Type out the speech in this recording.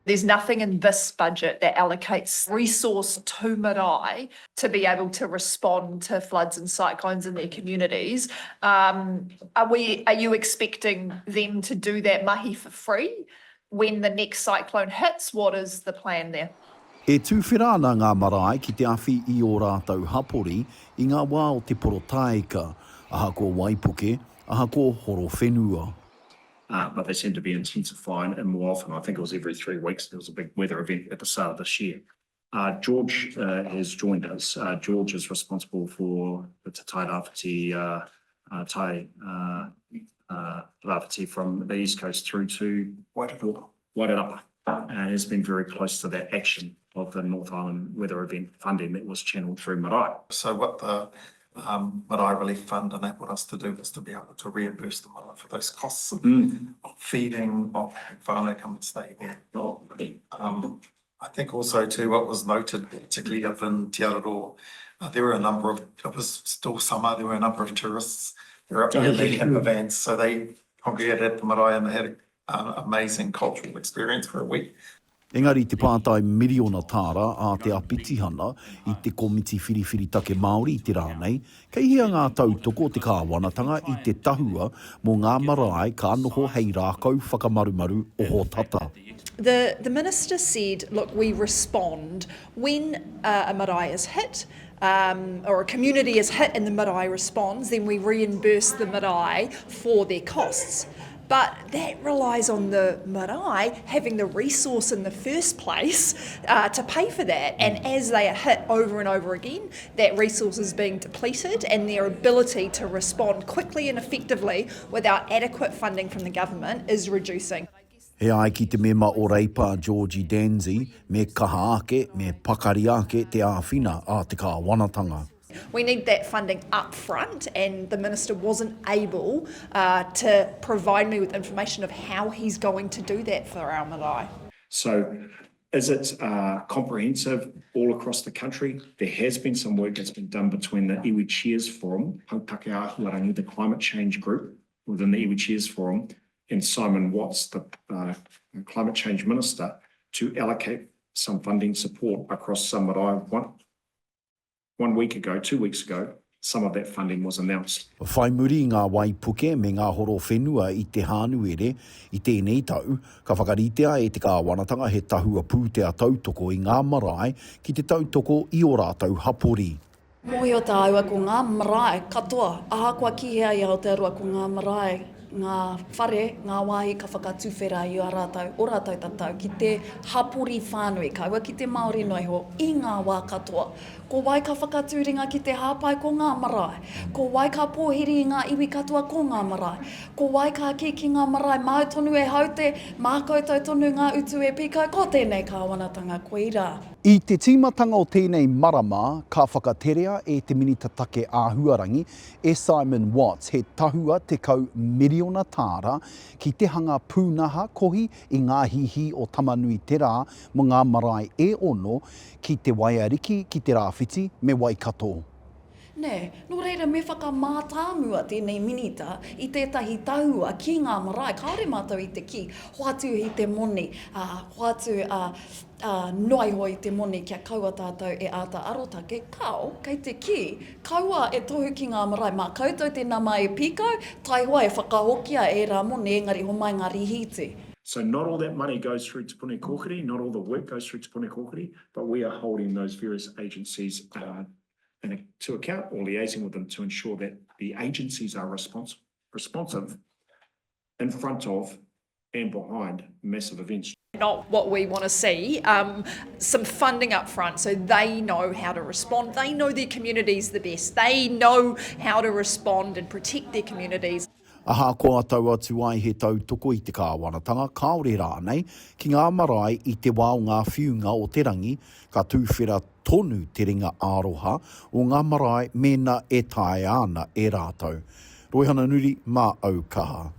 There's nothing in this budget that allocates resource to Marae to be able to respond to floods and cyclones in their communities. Are you expecting them to do that mahi for free when the next cyclone hits? What is the plan there? E tūwhirana ngā marae ki te awhi I o rātou hapori I ngā wā o te porotaika, aha ko Waipuke, aha ko horo whenua. But they seem to be intensifying and more often. I think it was every 3 weeks. There was a big weather event at the start of this year. George has joined us. George is responsible for the Tai Rāwhiti, Rāwhiti from the East Coast through to Wairarapa. And has been very close to that action of the North Island weather event funding that was channeled through Marae. So what the Marae Relief Fund enabled us to do was to be able to reimburse the Marae for those costs of feeding, of whānau come and stay there. I think also too what was noted, particularly up in Te Araroa, there were a number of, it was still summer, there were a number of tourists, they were up there leading in the vans, so they congregated at the Marae and they had an amazing cultural experience for a week. Engari te pātai miriona tāra a te apitihana I te komiti whiriwhiri take Māori I te rānei, kei hea ngā tautoko te kāwanatanga I te tahua mō ngā marae ka noho hei rākau whakamarumaru oho tata. The minister said, look, we respond when a marae is hit, or a community is hit and the marae responds, then we reimburse the marae for their costs. But that relies on the marae having the resource in the first place to pay for that. And as they are hit over and over again, that resource is being depleted and their ability to respond quickly and effectively without adequate funding from the government is reducing. He ai ki te mema o reipa Georgie Danzi, me kaha ake, me pakari ake te āwhina a te kāwanatanga. We need that funding up front, and the minister wasn't able to provide me with information of how he's going to do that for our marae. So is it comprehensive all across the country? There has been some work that's been done between the Iwi Cheers Forum, Hautake Āhuarangi, the climate change group within the Iwi Cheers Forum, and Simon Watts, the climate change minister, to allocate some funding support across some marae. 1 week ago, 2 weeks ago, some of that funding was announced. Whai muri ngā Waipuke me ngā horo whenua I te hānuere I tēnei tau, ka whakaritea e te kāwanatanga he tahua pūtea tautoko I ngā marae ki te tautoko I o rātou hapori. Moi o tā aua ko ngā marae katoa, aha kua kihea I Aotearoa ko ngā marae, ngā whare, ngā wāhi ka whakatuwhera I a rātou, o rātou tatau, ki te hapori whānui, kaua ki te Māori noiho, I ngā wā katoa. Ko wai ka whakatūringa ki te hāpai ko ngā marae, ko wai ka pōhiri I ngā iwi katoa ko ngā marae, ko wai ka ki ngā marae mau tonu e haute, mākoutou tonu ngā utu e pika, ko tēnei kāwanatanga koe rā. I te tīmatanga o tēnei marama, ka whakaterea e te minita take āhuarangi e Simon Watts he tahua te kau miriona tāra ki te hanga pūnaha kohi I ngā hihi o tamanui te rā mo ngā marae e ono ki te waiariki ki te rāwhiti me Waikato. Nē, no reira me whakamātāmua tēnei minita I tētahi tahua ki ngā marae, kaore mātou I te ki, hoatu I te moni, hoatu noiho I te moni kia kaua tātou e āta arotake, kau, kei te ki, kaua e tohu ki ngā marae, mā koutou te nama e pikau, tai hoa e whakahokia e rā moni engari ho mai ngā rihiti. So not all that money goes through to Pune Kōkiri, not all the work goes through to Pune Kōkiri, but we are holding those various agencies to account or liaising with them to ensure that the agencies are responsive in front of and behind massive events. Not what we want to see, some funding up front so they know how to respond. They know their communities the best. They know how to respond and protect their communities. Aha ko atau atu ai he tautoko I te kāwanatanga, kaore rānei, ki ngā marae I te wā o ngā whiunga o te rangi, ka tūwhera tonu te ringa āroha o ngā marae mena e tae ana e rātou. Roihana Nuri, mā Aukaha.